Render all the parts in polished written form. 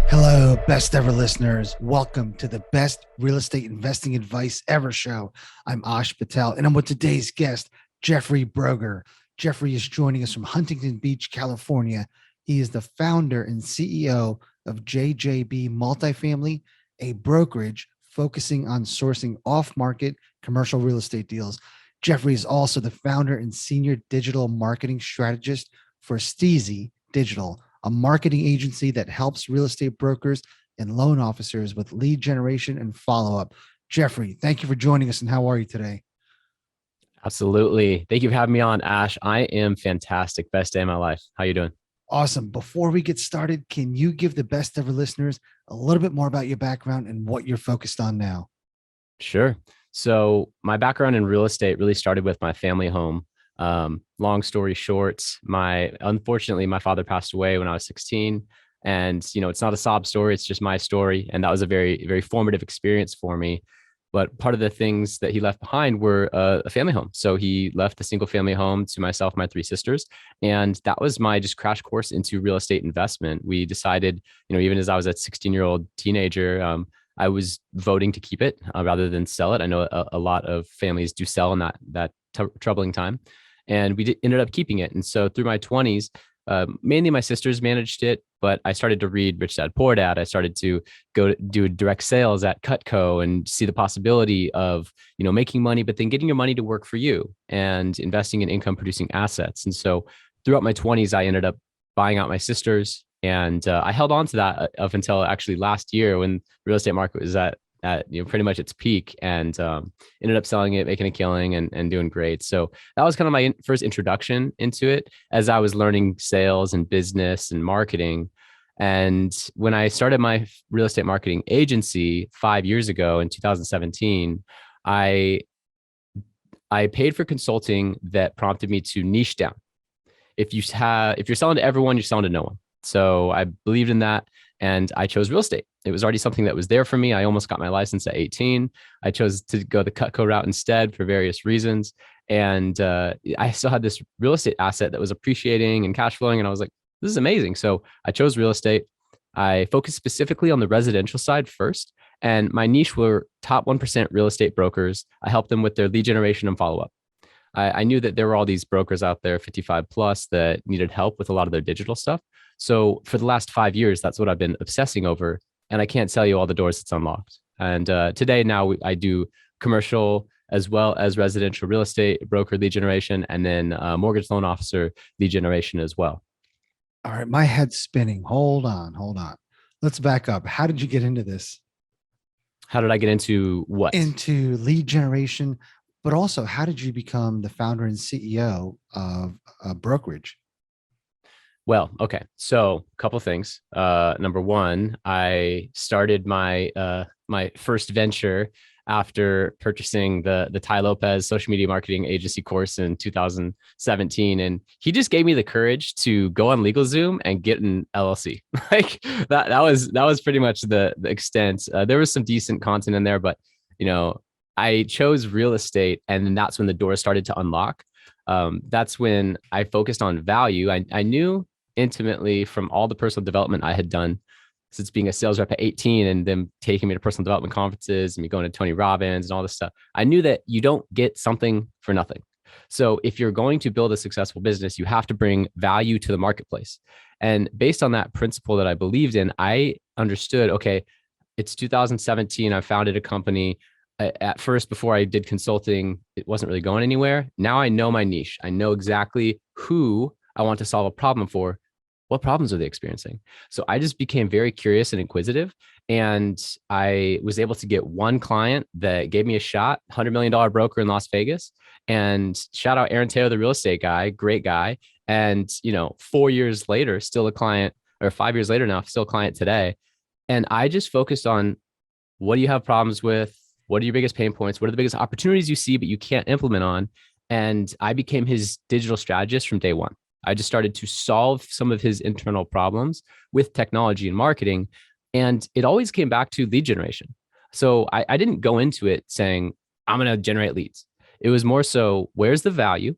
Hello, best ever listeners. Welcome to the best real estate investing advice ever show. I'm Ash Patel, and I'm with today's guest, Jeffrey Brogger. Jeffrey is joining us from Huntington Beach, California. He is the founder and CEO of JJB Multifamily, a brokerage focusing on sourcing off-market commercial real estate deals. Jeffrey is also the founder and senior digital marketing strategist for STEEZY.Digital, a marketing agency that helps real estate brokers and loan officers with lead generation and follow-up. Jeffrey, thank you for joining us, and how are you today? Absolutely. Thank you for having me on, Ash. I am fantastic. Best day of my life. How you doing? Awesome. Before we get started, can you give the best ever listeners a little bit more about your background and what you're focused on now? Sure. So my background in real estate really started with my family home. Long story short, unfortunately, my father passed away when I was 16. And, it's not a sob story. It's just my story. And that was a very, very formative experience for me. But part of the things that he left behind were a family home. So he left a single family home to myself, my 3 sisters. And that was my just crash course into real estate investment. We decided, even as I was a 16-year-old teenager, I was voting to keep it rather than sell it. I know a lot of families do sell in that troubling time. And we ended up keeping it. And so through my 20s, mainly my sisters managed it, but I started to read Rich Dad Poor Dad. I started to go do direct sales at Cutco and see the possibility of, making money, but then getting your money to work for you and investing in income producing assets. And so throughout my 20s, I ended up buying out my sisters. And I held on to that up until actually last year when the real estate market was at pretty much its peak, and ended up selling it, making a killing, and doing great. So that was kind of my first introduction into it as I was learning sales and business and marketing. And when I started my real estate marketing agency 5 years ago in 2017, I paid for consulting that prompted me to niche down. If you're selling to everyone, you're selling to no one. So I believed in that, and I chose real estate. It was already something that was there for me. I almost got my license at 18. I chose to go the Cutco route instead for various reasons. And I still had this real estate asset that was appreciating and cash flowing. And I was like, this is amazing. So I chose real estate. I focused specifically on the residential side first. And my niche were top 1% real estate brokers. I helped them with their lead generation and follow-up. I knew that there were all these brokers out there, 55 plus, that needed help with a lot of their digital stuff. So for the last 5 years, that's what I've been obsessing over. And I can't tell you all the doors it's unlocked. And today now I do commercial as well as residential real estate, broker lead generation, and then mortgage loan officer lead generation as well. All right, my head's spinning. Hold on. Let's back up. How did you get into this? How did I get into what? Into lead generation, but also how did you become the founder and CEO of a brokerage? Well, okay. So a couple of things. Number one, I started my my first venture after purchasing the Ty Lopez social media marketing agency course in 2017. And he just gave me the courage to go on LegalZoom and get an LLC. Like that was pretty much the extent. There was some decent content in there, but I chose real estate, and then that's when the doors started to unlock. That's when I focused on value. I knew intimately from all the personal development I had done since being a sales rep at 18 and them taking me to personal development conferences and me going to Tony Robbins and all this stuff. I knew that you don't get something for nothing. So if you're going to build a successful business, you have to bring value to the marketplace. And based on that principle that I believed in, I understood, okay, it's 2017. I founded a company. At first, before I did consulting, it wasn't really going anywhere. Now I know my niche. I know exactly who I want to solve a problem for. What problems are they experiencing? So I just became very curious and inquisitive. And I was able to get one client that gave me a shot, $100 million broker in Las Vegas. And shout out Aaron Taylor, the real estate guy, great guy. And, 4 years later, still a client, or 5 years later now, still a client today. And I just focused on, what do you have problems with? What are your biggest pain points? What are the biggest opportunities you see, but you can't implement on? And I became his digital strategist from day one. I just started to solve some of his internal problems with technology and marketing. And it always came back to lead generation. So I didn't go into it saying, I'm going to generate leads. It was more so, where's the value?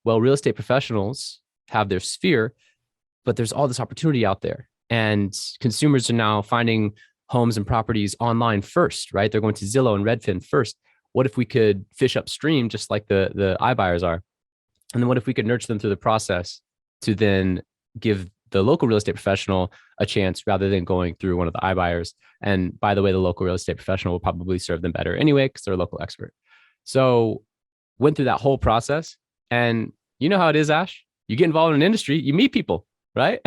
Well, real estate professionals have their sphere, but there's all this opportunity out there. And consumers are now finding homes and properties online first, right? They're going to Zillow and Redfin first. What if we could fish upstream just like the iBuyers are? And then what if we could nurture them through the process to then give the local real estate professional a chance rather than going through one of the iBuyers? And by the way, the local real estate professional will probably serve them better anyway because they're a local expert. So went through that whole process. And you know how it is, Ash. You get involved in an industry, you meet people, right?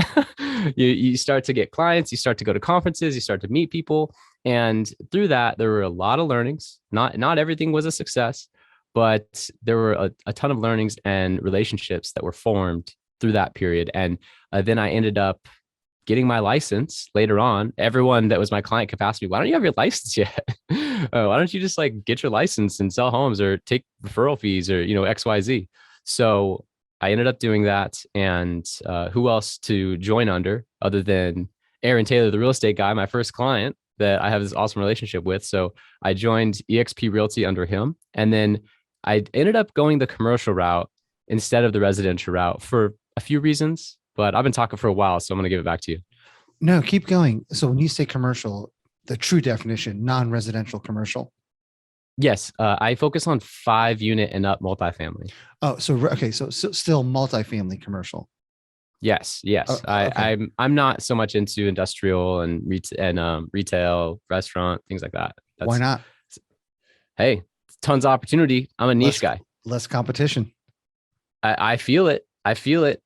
you start to get clients, you start to go to conferences, you start to meet people. And through that, there were a lot of learnings. Not everything was a success, but there were a ton of learnings and relationships that were formed through that period. And then I ended up getting my license later on. Everyone that was my client kept asking me, why don't you have your license yet? Why don't you just like get your license and sell homes or take referral fees or, XYZ. So I ended up doing that. And who else to join under other than Aaron Taylor, the real estate guy, my first client that I have this awesome relationship with. So I joined eXp Realty under him. And then I ended up going the commercial route instead of the residential route for a few reasons, but I've been talking for a while, so I'm going to give it back to you. No, keep going. So when you say commercial, the true definition, non-residential commercial. Yes, I focus on 5-unit and up multifamily. Oh, okay. So still multifamily commercial. Yes. Oh, okay. I'm not so much into industrial and retail, restaurant, things like that. Why not? Hey, tons of opportunity. I'm a niche guy. Less competition. I feel it.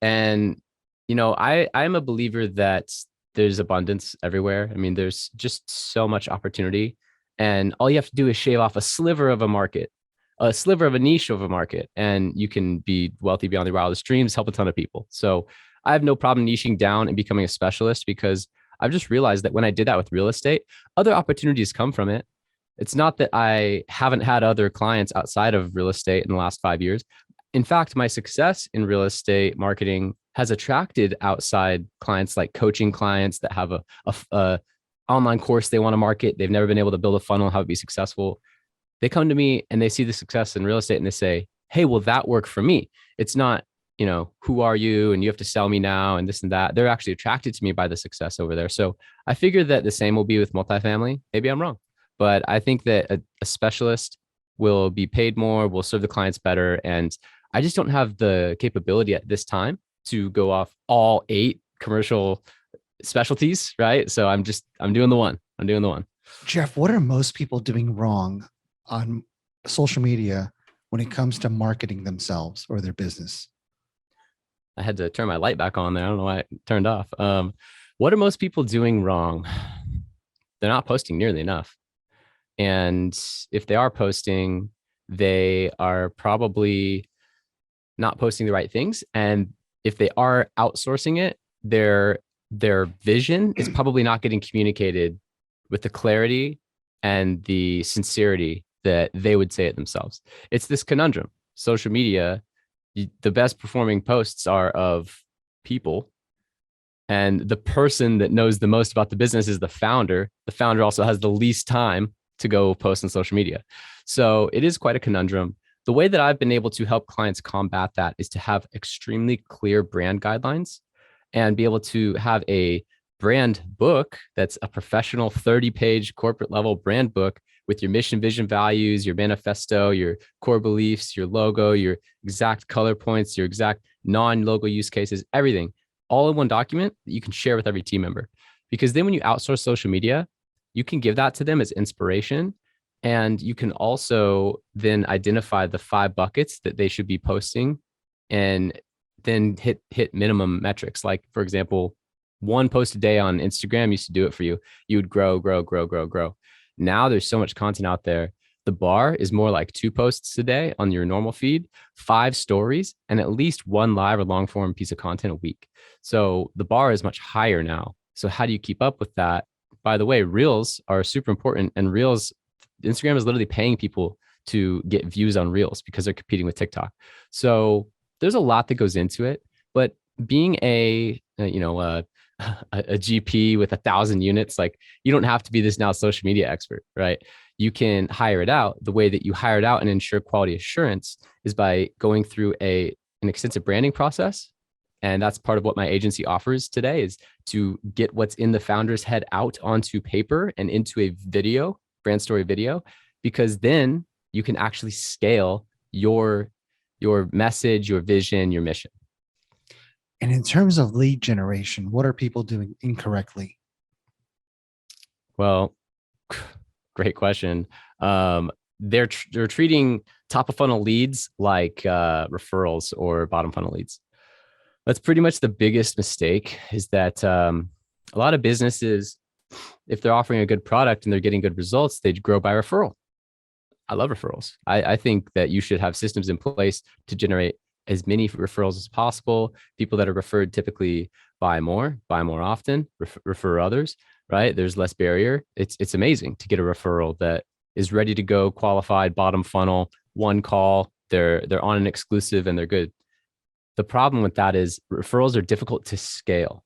And I'm a believer that there's abundance everywhere. I mean, there's just so much opportunity, and all you have to do is shave off a sliver of a market, a sliver of a niche of a market, and you can be wealthy beyond your wildest dreams, help a ton of people. So I have no problem niching down and becoming a specialist because I've just realized that when I did that with real estate, other opportunities come from it. It's not that I haven't had other clients outside of real estate in the last 5 years. In fact, my success in real estate marketing has attracted outside clients, like coaching clients that have a online course they want to market. They've never been able to build a funnel, how to be successful. They come to me and they see the success in real estate and they say, hey, will that work for me? It's not, who are you? And you have to sell me now and this and that. They're actually attracted to me by the success over there. So I figured that the same will be with multifamily. Maybe I'm wrong, but I think that a specialist will be paid more, will serve the clients better. And I just don't have the capability at this time to go off all 8 commercial specialties, right? So I'm doing the one. Jeff, what are most people doing wrong on social media when it comes to marketing themselves or their business? I had to turn my light back on there. I don't know why it turned off. What are most people doing wrong? They're not posting nearly enough. And if they are posting, they are probably not posting the right things. And if they are outsourcing it, their vision is probably not getting communicated with the clarity and the sincerity that they would say it themselves. It's this conundrum. Social media, the best performing posts are of people, and the person that knows the most about the business is the founder. The founder also has the least time to go post on social media. So it is quite a conundrum. The way that I've been able to help clients combat that is to have extremely clear brand guidelines and be able to have a brand book that's a professional 30-page corporate level brand book with your mission, vision, values, your manifesto, your core beliefs, your logo, your exact color points, your exact non-logo use cases, everything, all in one document that you can share with every team member. Because then when you outsource social media, you can give that to them as inspiration. And you can also then identify the 5 buckets that they should be posting and then hit minimum metrics. Like, for example, 1 post a day on Instagram used to do it for you. You would grow. Now there's so much content out there. The bar is more like 2 posts a day on your normal feed, 5 stories, and at least 1 live or long form piece of content a week. So the bar is much higher now. So how do you keep up with that? By the way, reels are super important, and reels, Instagram is literally paying people to get views on reels because they're competing with TikTok. So there's a lot that goes into it, but being a GP with 1,000 units, like, you don't have to be this now social media expert, right? You can hire it out. The way that you hire it out and ensure quality assurance is by going through a an extensive branding process. And that's part of what my agency offers today, is to get what's in the founder's head out onto paper and into a video, brand story video, because then you can actually scale your message, your vision, your mission. And in terms of lead generation, what are people doing incorrectly? Well, great question. They're treating top of funnel leads like referrals or bottom funnel leads. That's pretty much the biggest mistake, is that a lot of businesses, if they're offering a good product and they're getting good results, they grow by referral. I love referrals. I think that you should have systems in place to generate as many referrals as possible. People that are referred typically buy more often, refer others, right? There's less barrier. It's amazing to get a referral that is ready to go, qualified, bottom funnel, one call. They're on an exclusive and they're good. The problem with that is referrals are difficult to scale.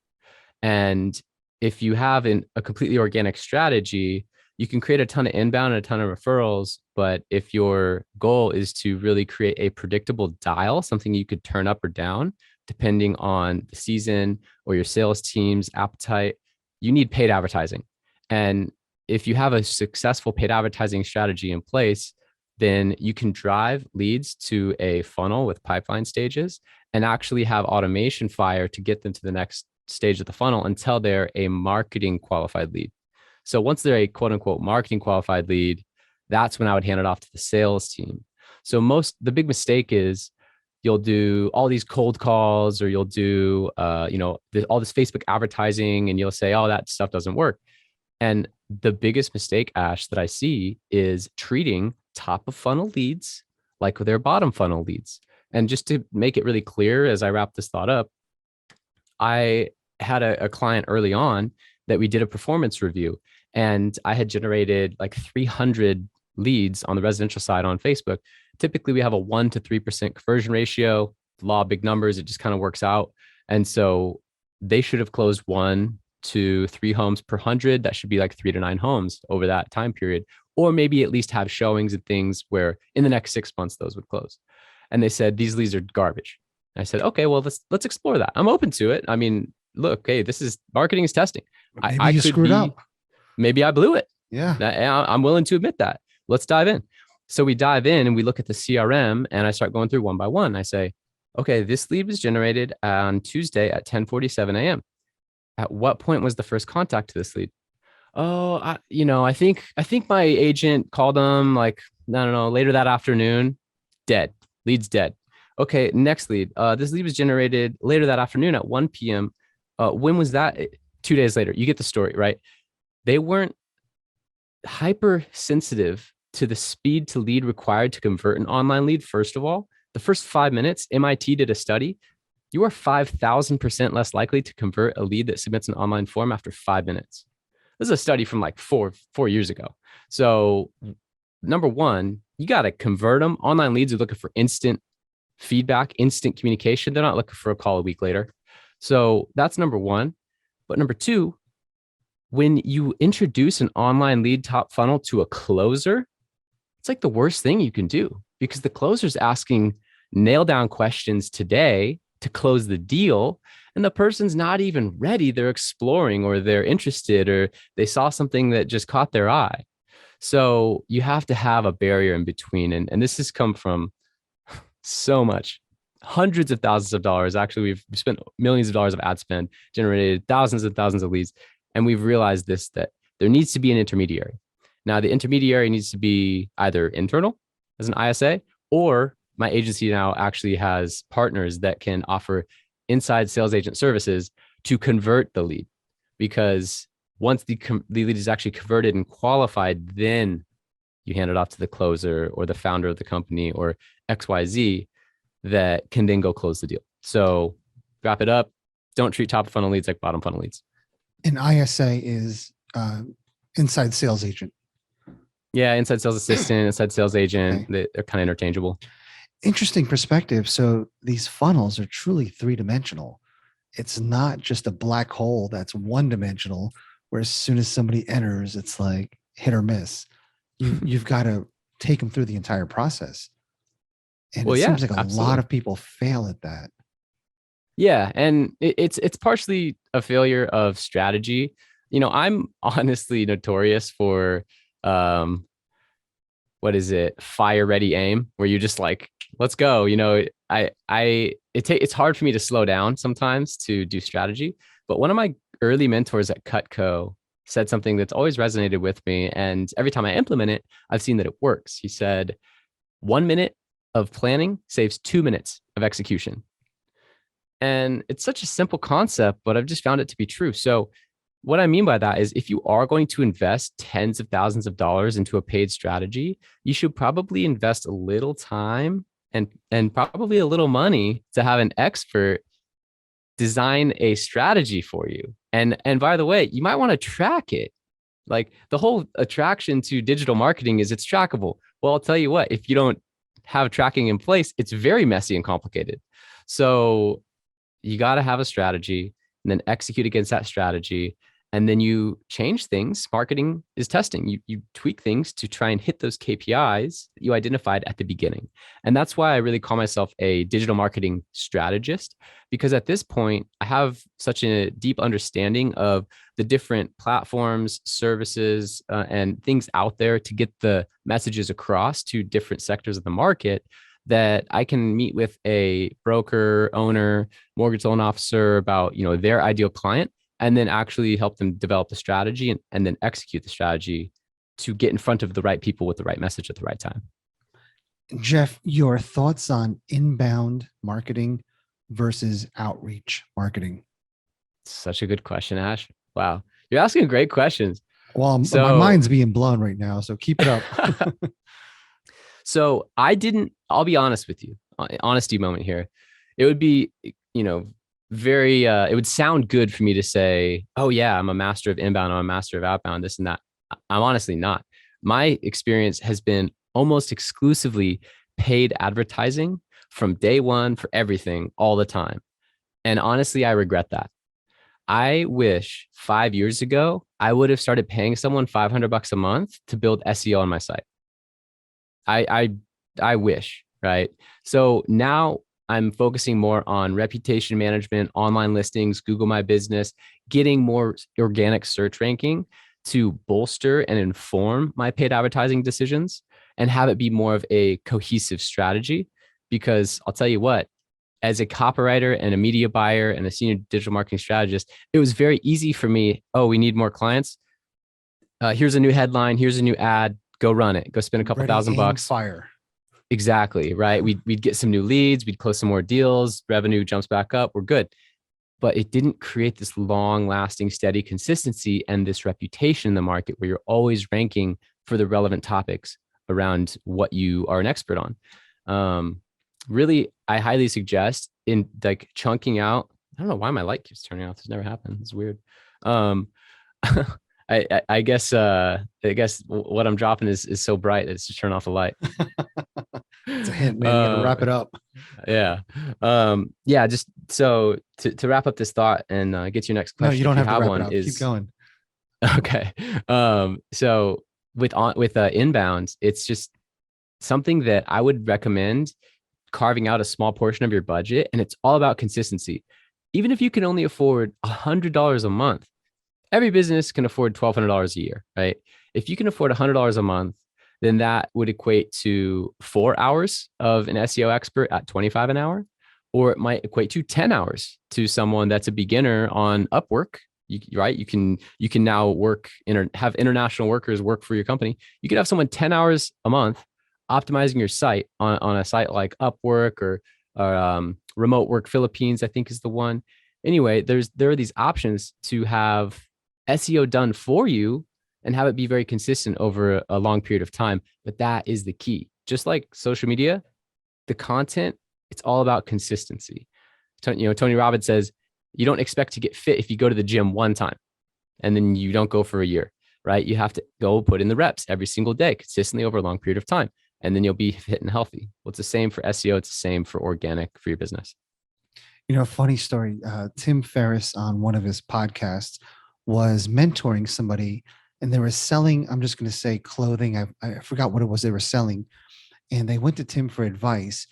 And if you have a completely organic strategy, you can create a ton of inbound and a ton of referrals. But if your goal is to really create a predictable dial, something you could turn up or down, depending on the season or your sales team's appetite, you need paid advertising. And if you have a successful paid advertising strategy in place, then you can drive leads to a funnel with pipeline stages and actually have automation fire to get them to the next stage of the funnel until they're a marketing qualified lead. So once they're a quote unquote marketing qualified lead, that's when I would hand it off to the sales team. So the big mistake is you'll do all these cold calls, or you'll do, all this Facebook advertising, and you'll say, oh, that stuff doesn't work. And the biggest mistake, Ash, that I see is treating top of funnel leads like their bottom funnel leads. And just to make it really clear as I wrap this thought up, I had a client early on that we did a performance review, and I had generated like 300 leads on the residential side on Facebook. Typically, we have a 1 to 3% conversion ratio. Law of big numbers, it just kind of works out. And so they should have closed 1 to 3 homes per 100. That should be like 3 to 9 homes over that time period, or maybe at least have showings and things where in the next 6 months those would close. And they said, these leads are garbage. And I said, okay, well, let's explore that. I'm open to it. I mean, look, hey, this is marketing is testing. Maybe I you could screwed up. Maybe I blew it. Yeah. I'm willing to admit that. Let's dive in. So we dive in and we look at the CRM, and I start going through one by one. I say, okay, this lead was generated on Tuesday at 10:47 a.m. At what point was the first contact to this lead? Oh, I think my agent called them like, I don't know, later that afternoon. Dead. Lead's dead. Okay, next lead. This lead was generated later that afternoon at 1 p.m. When was that? 2 days later. You get the story, right? They weren't hypersensitive to the speed to lead required to convert an online lead. First of all, the first 5 minutes, MIT did a study. You are 5,000% less likely to convert a lead that submits an online form after 5 minutes. This is a study from like four years ago. So number one, you got to convert them. Online leads are looking for instant feedback, instant communication. They're not looking for a call a week later. So that's number one. But number two, when you introduce an online lead top funnel to a closer, it's like the worst thing you can do, because the closer's asking nail down questions today to close the deal. And the person's not even ready. They're exploring, or they're interested, or they saw something that just caught their eye. So you have to have a barrier in between. And this has come from so much, hundreds of thousands of dollars. Actually, we've spent millions of dollars of ad spend, generated thousands and thousands of leads. And we've realized this, that there needs to be an intermediary. Now, the intermediary needs to be either internal as an ISA, or my agency now actually has partners that can offer inside sales agent services to convert the lead. Because once the lead is actually converted and qualified, then you hand it off to the closer or the founder of the company or XYZ that can then go close the deal. So wrap it up. Don't treat top funnel leads like bottom funnel leads. An ISA is inside sales agent. Yeah, inside sales assistant, inside sales agent, Okay. they're kind of interchangeable. Interesting perspective. So these funnels are truly three-dimensional. It's not just a black hole that's one-dimensional, where as soon as somebody enters, it's like hit or miss. You've got to take them through the entire process. And it Well, yeah, seems like a lot absolutely. of people fail at that. Yeah, and it's partially a failure of strategy. I'm honestly notorious for um what is it? Fire ready aim, where you just like, let's go. It's hard for me to slow down sometimes to do strategy. But one of my early mentors at Cutco said something that's always resonated with me. And every time I implement it, I've seen that it works. He said, 1 minute of planning saves 2 minutes of execution. And it's such a simple concept, but I've just found it to be true. So, what I mean by that is if you are going to invest tens of thousands of dollars into a paid strategy, you should probably invest a little time and probably a little money to have an expert design a strategy for you. And by the way, you might want to track it. Like the whole attraction to digital marketing is it's trackable. Well, I'll tell you what, if you don't have tracking in place, it's very messy and complicated. So you got to have a strategy and then execute against that strategy. And then you change things. Marketing is testing. You tweak things to try and hit those KPIs that you identified at the beginning. And that's why I really call myself a digital marketing strategist, because at this point, I have such a deep understanding of the different platforms, services, and things out there to get the messages across to different sectors of the market, that I can meet with a broker, owner, mortgage loan officer about their ideal client, and then actually help them develop the strategy and then execute the strategy to get in front of the right people with the right message at the right time. Jeff, your thoughts on inbound marketing versus outreach marketing? Such a good question, Ash. Wow, you're asking great questions. Well, my So mind's being blown right now, so keep it up. So I didn't, I'll be honest with you, honesty moment here. It would be, you know, very, it would sound good for me to say, oh, yeah, I'm a master of inbound, I'm a master of outbound, this and that. I'm honestly not. My experience has been almost exclusively paid advertising from day one for everything all the time. And honestly, I regret that. I wish 5 years ago, I would have started paying someone $500 a month to build SEO on my site. I I wish, right? So now I'm focusing more on reputation management, online listings, Google My Business, getting more organic search ranking to bolster and inform my paid advertising decisions and have it be more of a cohesive strategy. Because I'll tell you what, as a copywriter and a media buyer and a senior digital marketing strategist, it was very easy for me. Oh, we need more clients. Here's a new headline. Here's a new ad. Go run it. Go spend a couple Ready, thousand aim, bucks. fire. Exactly. Right. We'd get some new leads. We'd close some more deals. Revenue jumps back up. We're good. But it didn't create this long lasting, steady consistency and this reputation in the market where you're always ranking for the relevant topics around what you are an expert on. Really, I highly suggest in like chunking out. I don't know why my light keeps turning off. This never happened. It's weird. Um, I guess what I'm dropping is so bright that it's to turn off the light. It's a hint, man. You got to wrap it up. Yeah. Yeah. Just so to wrap up this thought and get to your next No, you question, don't if you have to have wrap it one, up. Keep is going. okay. So with inbound, it's just something that I would recommend carving out a small portion of your budget, and it's all about consistency. Even if you can only afford $100 a month, every business can afford $1,200 a year, right? If you can afford $100 a month, then that would equate to 4 hours of an SEO expert at 25 an hour, or it might equate to 10 hours to someone that's a beginner on Upwork. Right? You can now have international workers work for your company. You could have someone 10 hours a month optimizing your site on a site like Upwork or Remote Work Philippines, I think is the one. Anyway, there are these options to have SEO done for you and have it be very consistent over a long period of time. But that is the key. Just like social media, the content, it's all about consistency. Tony Robbins says, you don't expect to get fit if you go to the gym one time and then you don't go for a year, right? You have to go put in the reps every single day, consistently over a long period of time, and then you'll be fit and healthy. Well, it's the same for SEO. It's the same for organic for your business. Funny story. Tim Ferriss on one of his podcasts was mentoring somebody, and they were selling, I'm just going to say clothing. I forgot what it was they were selling. And they went to Tim for advice.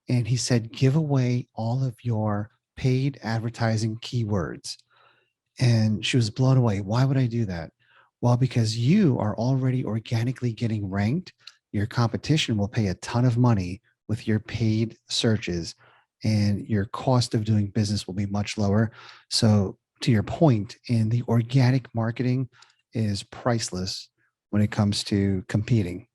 and he said, give away all of your paid advertising keywords. And she was blown away. Why would I do that? Well, because you are already organically getting ranked. Your competition will pay a ton of money with your paid searches, and your cost of doing business will be much lower. So, to your point, in the organic marketing is priceless when it comes to competing.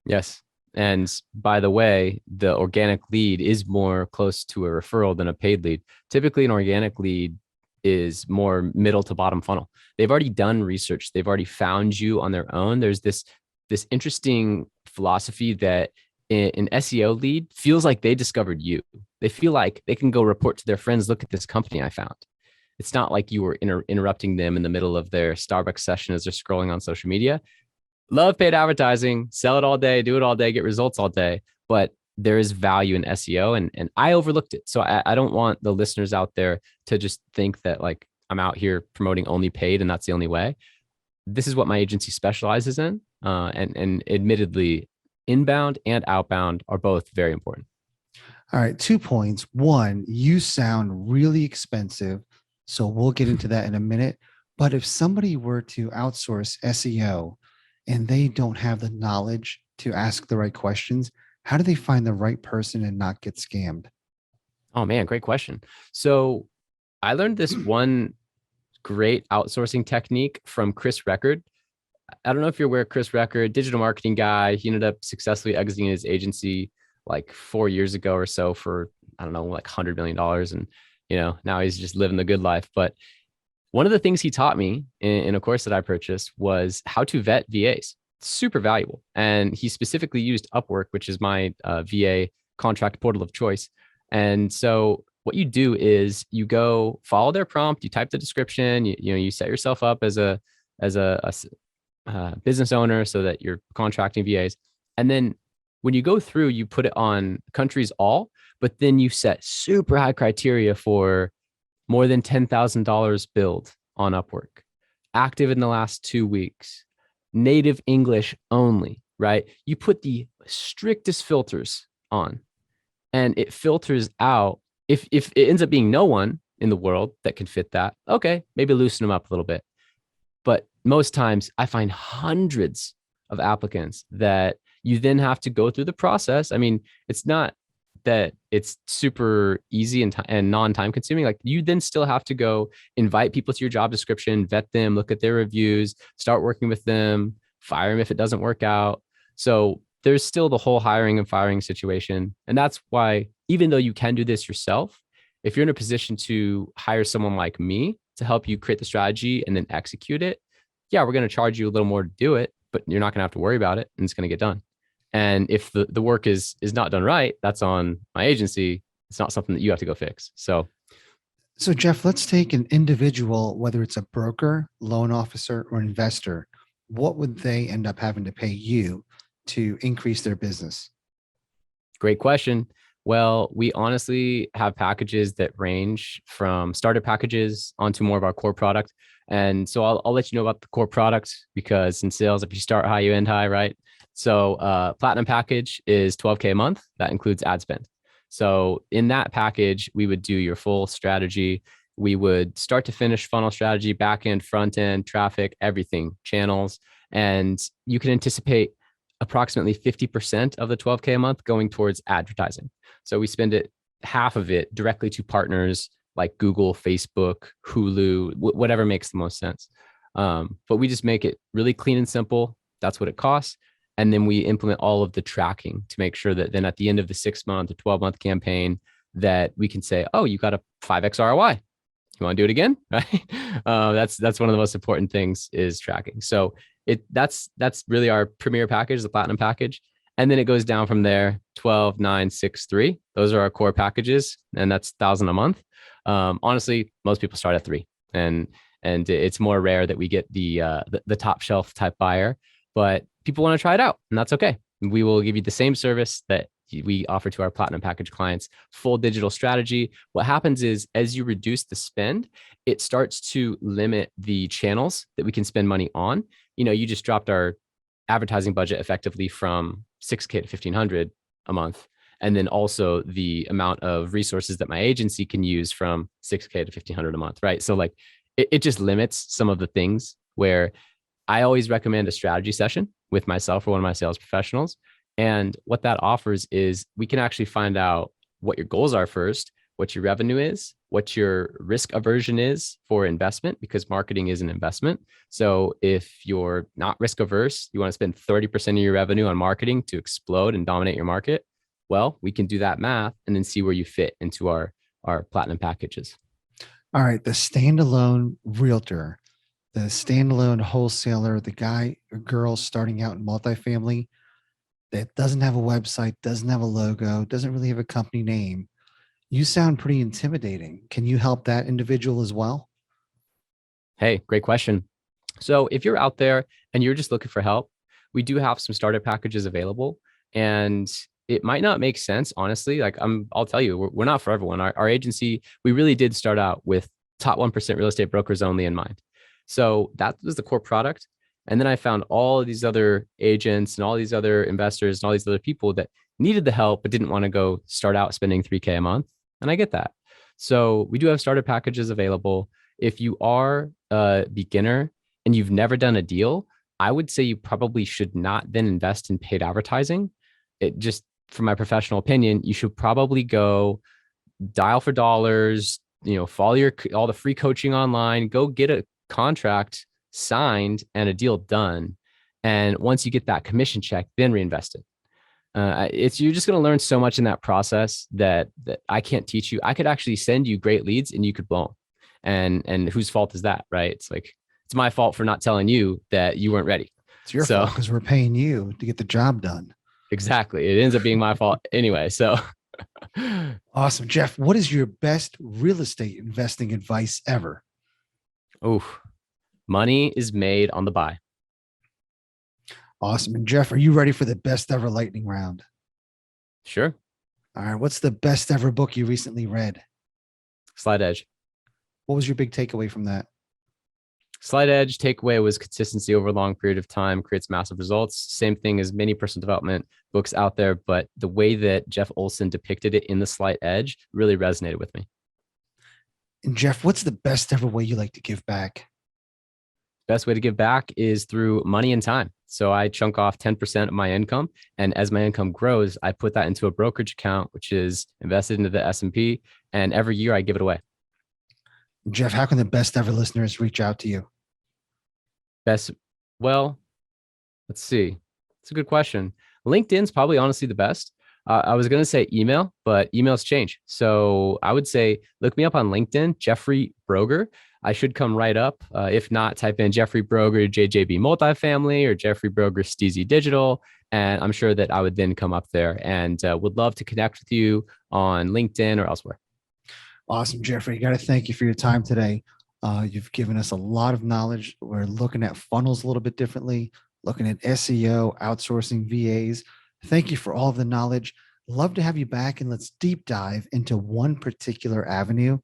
Yes. And by the way, the organic lead is more close to a referral than a paid lead. Typically, an organic lead is more middle to bottom funnel. They've already done research. They've already found you on their own. There's this interesting philosophy that an SEO lead feels like they discovered you. They feel like they can go report to their friends, look at this company I found. It's not like you were interrupting them in the middle of their Starbucks session as they're scrolling on social media. Love paid advertising, sell it all day, do it all day, get results all day. But there is value in SEO, and I overlooked it. So I don't want the listeners out there to just think that like I'm out here promoting only paid and that's the only way. This is what my agency specializes in. And admittedly, inbound and outbound are both very important. All right, 2 points. One, you sound really expensive. So we'll get into that in a minute. But if somebody were to outsource SEO and they don't have the knowledge to ask the right questions, how do they find the right person and not get scammed? Oh man, great question. So I learned this one great outsourcing technique from Chris Record. I don't know if you're aware of Chris Record, digital marketing guy. He ended up successfully exiting his agency like 4 years ago or so for, I don't know, like $100 million. And, now he's just living the good life. But one of the things he taught me in a course that I purchased was how to vet VAs. Super valuable. And he specifically used Upwork, which is my VA contract portal of choice. And so what you do is you go follow their prompt, you type the description, you set yourself up as a business owner so that you're contracting VAs. And then when you go through, you put it on countries all, but then you set super high criteria for more than $10,000 billed on Upwork, active in the last 2 weeks, native English only, right? You put the strictest filters on, and it filters out. If it ends up being no one in the world that can fit that, okay, maybe loosen them up a little bit. But most times I find hundreds of applicants that you then have to go through the process. I mean, it's not that it's super easy and non-time consuming. Like you then still have to go invite people to your job description, vet them, look at their reviews, start working with them, fire them if it doesn't work out. So there's still the whole hiring and firing situation. And that's why, even though you can do this yourself, if you're in a position to hire someone like me to help you create the strategy and then execute it, yeah, we're going to charge you a little more to do it, but you're not going to have to worry about it and it's going to get done. And if the work is not done right, that's on my agency. It's not something that you have to go fix. So Jeff, let's take an individual, whether it's a broker, loan officer, or investor. What would they end up having to pay you to increase their business? great question. Well, we honestly have packages that range from starter packages onto more of our core product. And so I'll let you know about the core product, because in sales, if you start high, you end high, right? So platinum package is $12K a month. That includes ad spend. So in that package, we would do your full strategy. We would start to finish funnel strategy, back end, front end, traffic, everything, channels. And you can anticipate approximately 50% of the 12K a month going towards advertising. So we spend half of it directly to partners like Google, Facebook, Hulu, whatever makes the most sense. But we just make it really clean and simple. That's what it costs. And then we implement all of the tracking to make sure that then at the end of the 6-month or 12-month campaign that we can say, oh, you got a 5X ROI. You want to do it again? Right? That's one of the most important things is tracking. So that's really our premier package, the platinum package. And then it goes down from there, 12, 9, 6, 3. Those are our core packages. And that's 1,000 a month. Honestly, most people start at 3, and it's more rare that we get the top shelf type buyer, but people want to try it out, and that's okay. We will give you the same service that we offer to our platinum package clients, full digital strategy. What happens is as you reduce the spend, it starts to limit the channels that we can spend money on. You just dropped our advertising budget effectively from 6K to 1,500 a month. And then also the amount of resources that my agency can use from 6K to 1,500 a month, right? So like it just limits some of the things where I always recommend a strategy session with myself or one of my sales professionals. And what that offers is we can actually find out what your goals are first, what your revenue is, what your risk aversion is for investment, because marketing is an investment. So if you're not risk averse, you want to spend 30% of your revenue on marketing to explode and dominate your market. Well, we can do that math and then see where you fit into our platinum packages. All right. The standalone realtor, the standalone wholesaler, the guy or girl starting out in multifamily that doesn't have a website, doesn't have a logo, doesn't really have a company name. You sound pretty intimidating. Can you help that individual as well? Hey, great question. So if you're out there and you're just looking for help, we do have some starter packages available, and it might not make sense, honestly. Like I'll tell you, we're not for everyone. Our agency, we really did start out with top 1% real estate brokers only in mind. So that was the core product. And then I found all of these other agents and all these other investors and all these other people that needed the help, but didn't want to go start out spending 3K a month. And I get that. So we do have starter packages available. If you are a beginner and you've never done a deal, I would say you probably should not then invest in paid advertising. It just, from my professional opinion, you should probably go dial for dollars, follow all the free coaching online, go get a contract signed and a deal done. And once you get that commission check, then reinvest it. You're just going to learn so much in that process that I can't teach you. I could actually send you great leads and you could blow them. And whose fault is that, right? It's like, it's my fault for not telling you that you weren't ready. It's your fault because we're paying you to get the job done. Exactly. It ends up being my fault anyway. So awesome. Jeff, what is your best real estate investing advice ever? Oh, money is made on the buy. Awesome. And Jeff, are you ready for the best ever lightning round? Sure. All right. What's the best ever book you recently read? Slight Edge. What was your big takeaway from that? Slight Edge takeaway was consistency over a long period of time creates massive results. Same thing as many personal development books out there, but the way that Jeff Olson depicted it in the Slight Edge really resonated with me. And Jeff, what's the best ever way you like to give back? Best way to give back is through money and time. So I chunk off 10% of my income. And as my income grows, I put that into a brokerage account, which is invested into the S&P. And every year I give it away. Jeff, how can the best ever listeners reach out to you? Well, let's see. It's a good question. LinkedIn's probably honestly the best. I was going to say email, but emails change. So I would say, look me up on LinkedIn, Jeffrey Brogger. I should come right up. If not, type in Jeffrey Brogger, JJB Multifamily, or Jeffrey Brogger, STEEZY.Digital. And I'm sure that I would then come up there, and would love to connect with you on LinkedIn or elsewhere. Awesome, Jeffrey. Got to thank you for your time today. You've given us a lot of knowledge. We're looking at funnels a little bit differently, looking at SEO, outsourcing VAs. Thank you for all of the knowledge. Love to have you back, and let's deep dive into one particular avenue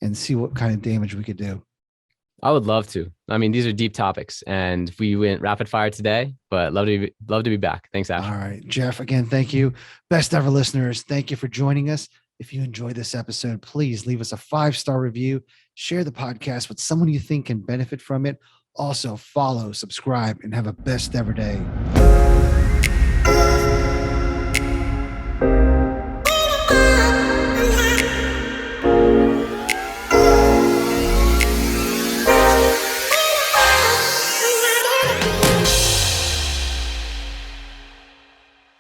and see what kind of damage we could do. I would love to. I mean, these are deep topics, and we went rapid fire today, but love to be back. Thanks, Ash. All right, Jeff, again, thank you. Best ever listeners, thank you for joining us. If you enjoyed this episode, please leave us a 5-star review, share the podcast with someone you think can benefit from it. Also follow, subscribe, and have a best ever day.